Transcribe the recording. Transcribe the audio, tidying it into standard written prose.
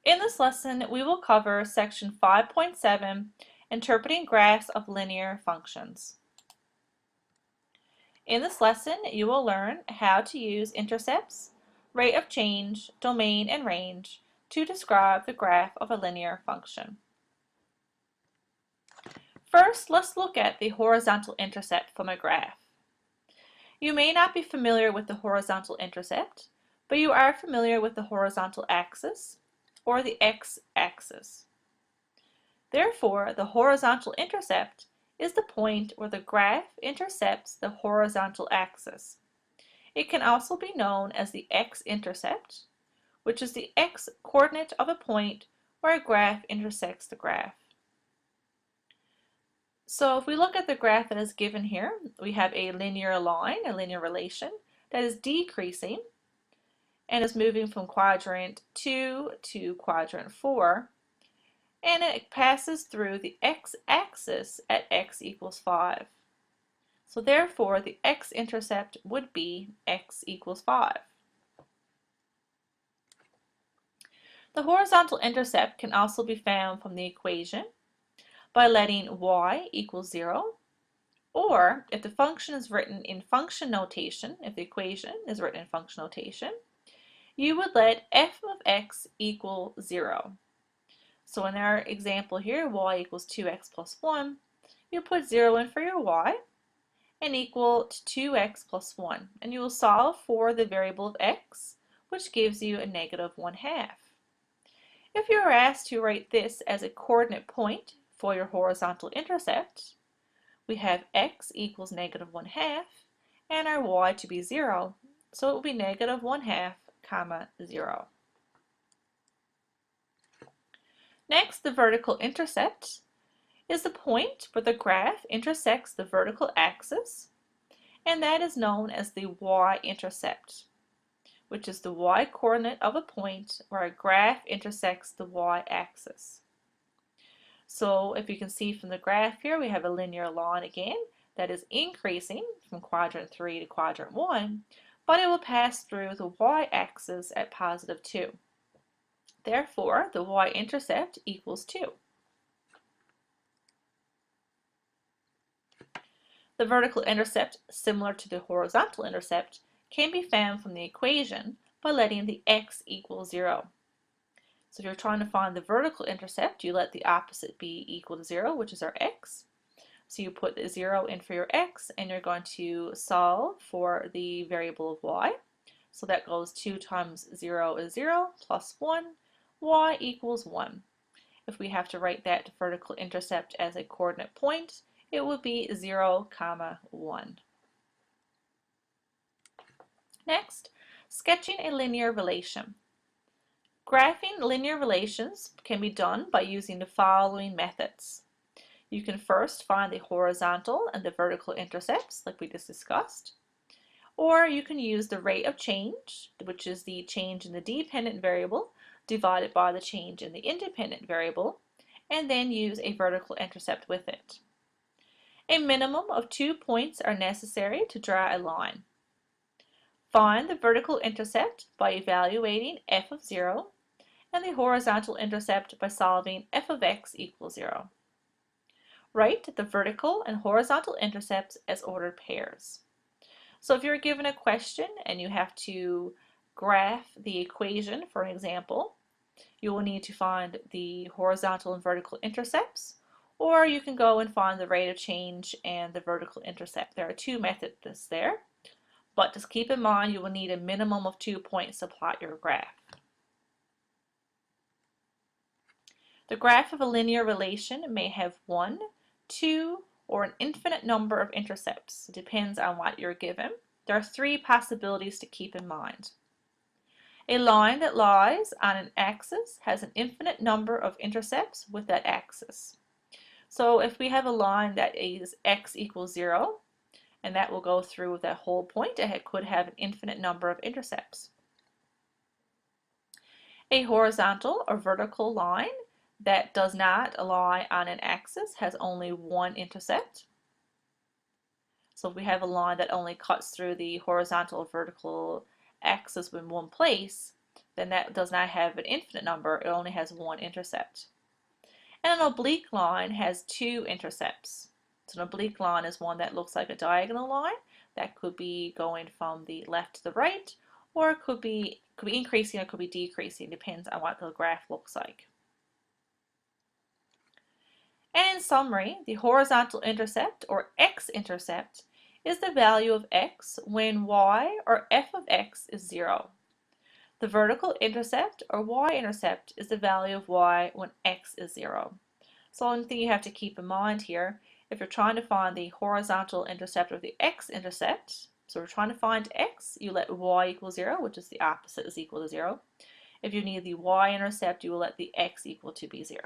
In this lesson, we will cover section 5.7, Interpreting Graphs of Linear Functions. In this lesson, you will learn how to use intercepts, rate of change, domain, and range to describe the graph of a linear function. First, let's look at the horizontal intercept from a graph. You may not be familiar with the horizontal intercept, but you are familiar with the horizontal axis, or the x-axis. Therefore, the horizontal intercept is the point where the graph intercepts the horizontal axis. It can also be known as the x-intercept, which is the x-coordinate of a point where a graph intersects the graph. So if we look at the graph that is given here, we have a linear line, a linear relation, that is decreasing and is moving from quadrant 2 to quadrant 4, and it passes through the x-axis at x equals 5. So therefore, the x-intercept would be x equals 5. The horizontal intercept can also be found from the equation by letting y equal 0, or if the function is written in function notation, if the equation is written in function notation, you would let f of x equal 0. So in our example here, y equals 2x plus 1, you put 0 in for your y and equal to 2x plus 1. And you will solve for the variable of x, which gives you a negative 1/2. If you are asked to write this as a coordinate point for your horizontal intercept, we have x equals negative 1/2 and our y to be 0, so it will be negative 1/2, comma 0. Next, the vertical intercept is the point where the graph intersects the vertical axis, and that is known as the y-intercept, which is the y-coordinate of a point where a graph intersects the y-axis. So if you can see from the graph here, we have a linear line again that is increasing from quadrant 3 to quadrant 1, but it will pass through the y-axis at positive 2. Therefore, the y-intercept equals 2. The vertical intercept, similar to the horizontal intercept, can be found from the equation by letting the x equal 0. So if you're trying to find the vertical intercept, you let the opposite be equal to 0, which is our x. So you put the 0 in for your x, and you're going to solve for the variable of y. So that goes 2 times 0 is 0, plus 1, y equals 1. If we have to write that vertical intercept as a coordinate point, it would be 0, comma 1. Next, sketching a linear relation. Graphing linear relations can be done by using the following methods. You can first find the horizontal and the vertical intercepts, like we just discussed. Or you can use the rate of change, which is the change in the dependent variable, divided by the change in the independent variable, and then use a vertical intercept with it. A minimum of 2 points are necessary to draw a line. Find the vertical intercept by evaluating f of 0, and the horizontal intercept by solving f of x equals 0. Write the vertical and horizontal intercepts as ordered pairs. So if you're given a question and you have to graph the equation, for an example, you will need to find the horizontal and vertical intercepts, or you can go and find the rate of change and the vertical intercept. There are 2 methods there, but just keep in mind you will need a minimum of 2 points to plot your graph. The graph of a linear relation may have 1, 2, or an infinite number of intercepts. It depends on what you're given. There are 3 possibilities to keep in mind. A line that lies on an axis has an infinite number of intercepts with that axis. So if we have a line that is x equals 0, and that will go through that whole point, it could have an infinite number of intercepts. A horizontal or vertical line that does not lie on an axis has only 1 intercept. So if we have a line that only cuts through the horizontal or vertical axis in one place, then that does not have an infinite number, it only has one intercept. And an oblique line has two intercepts. So an oblique line is one that looks like a diagonal line that could be going from the left to the right, or it could be increasing or it could be decreasing, depends on what the graph looks like. And in summary, the horizontal intercept, or x-intercept, is the value of x when y, or f of x, is 0. The vertical intercept, or y-intercept, is the value of y when x is 0. So one thing you have to keep in mind here, if you're trying to find the horizontal intercept or the x-intercept, so we're trying to find x, you let y equal 0, which is the opposite is equal to 0. If you need the y-intercept, you will let the x equal to be 0.